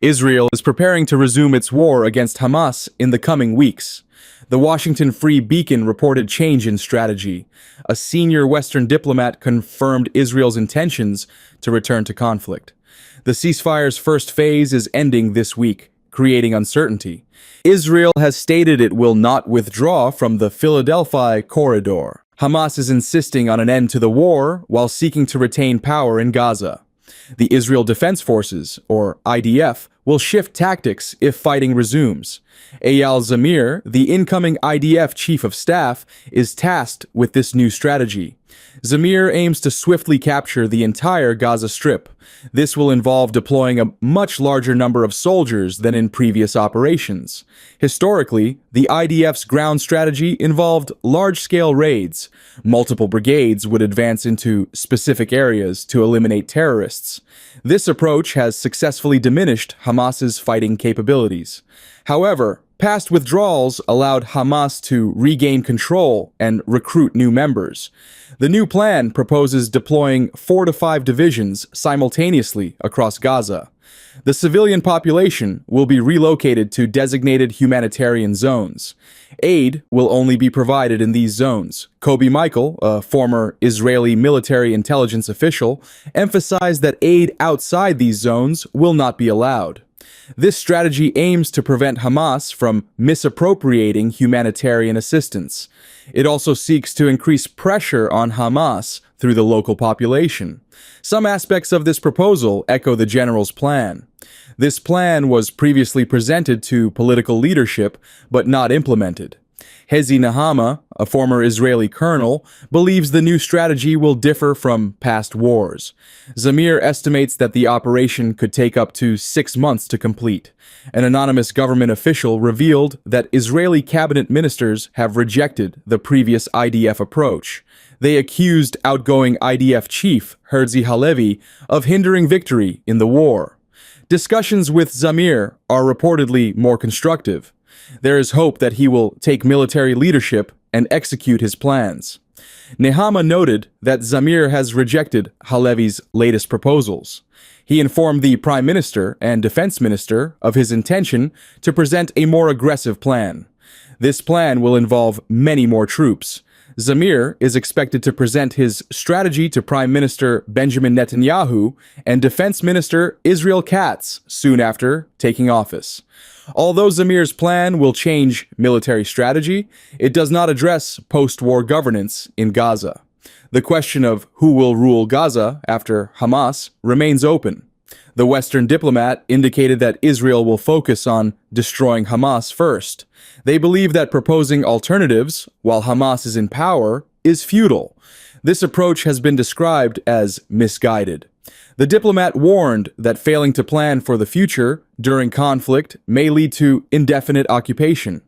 Israel is preparing to resume its war against Hamas in the coming weeks. The Washington Free Beacon reported change in strategy. A senior Western diplomat confirmed Israel's intentions to return to conflict. The ceasefire's first phase is ending this week, creating uncertainty. Israel has stated it will not withdraw from the Philadelphia corridor. Hamas is insisting on an end to the war while seeking to retain power in Gaza. The Israel Defense Forces, or IDF, will shift tactics if fighting resumes. Eyal Zamir, the incoming IDF Chief of Staff, is tasked with this new strategy. Zamir aims to swiftly capture the entire Gaza Strip. This will involve deploying a much larger number of soldiers than in previous operations. Historically, the IDF's ground strategy involved large-scale raids. Multiple brigades would advance into specific areas to eliminate terrorists. This approach has successfully diminished Hamas's fighting capabilities. However, past withdrawals allowed Hamas to regain control and recruit new members. The new plan proposes deploying 4 to 5 divisions simultaneously across Gaza. The civilian population will be relocated to designated humanitarian zones. Aid will only be provided in these zones. Kobi Michael, a former Israeli military intelligence official, emphasized that aid outside these zones will not be allowed. This strategy aims to prevent Hamas from misappropriating humanitarian assistance. It also seeks to increase pressure on Hamas through the local population. Some aspects of this proposal echo the general's plan. This plan was previously presented to political leadership, but not implemented. Hezi Nahama, a former Israeli colonel, believes the new strategy will differ from past wars. Zamir estimates that the operation could take up to 6 months to complete. An anonymous government official revealed that Israeli cabinet ministers have rejected the previous IDF approach. They accused outgoing IDF chief Herzi Halevi of hindering victory in the war. Discussions with Zamir are reportedly more constructive. There is hope that he will take military leadership and execute his plans. Nehama noted that Zamir has rejected Halevi's latest proposals. He informed the Prime Minister and Defense Minister of his intention to present a more aggressive plan. This plan will involve many more troops. Zamir is expected to present his strategy to Prime Minister Benjamin Netanyahu and Defense Minister Israel Katz soon after taking office. Although Zamir's plan will change military strategy, it does not address post-war governance in Gaza. The question of who will rule Gaza after Hamas remains open. The Western diplomat indicated that Israel will focus on destroying Hamas first. They believe that proposing alternatives, while Hamas is in power, is futile. This approach has been described as misguided. The diplomat warned that failing to plan for the future during conflict may lead to indefinite occupation.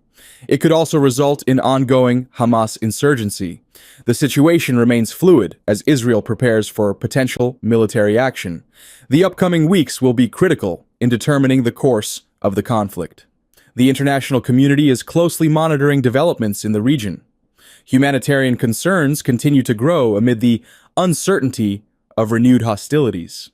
It could also result in ongoing Hamas insurgency. The situation remains fluid as Israel prepares for potential military action. The upcoming weeks will be critical in determining the course of the conflict. The international community is closely monitoring developments in the region. Humanitarian concerns continue to grow amid the uncertainty of renewed hostilities.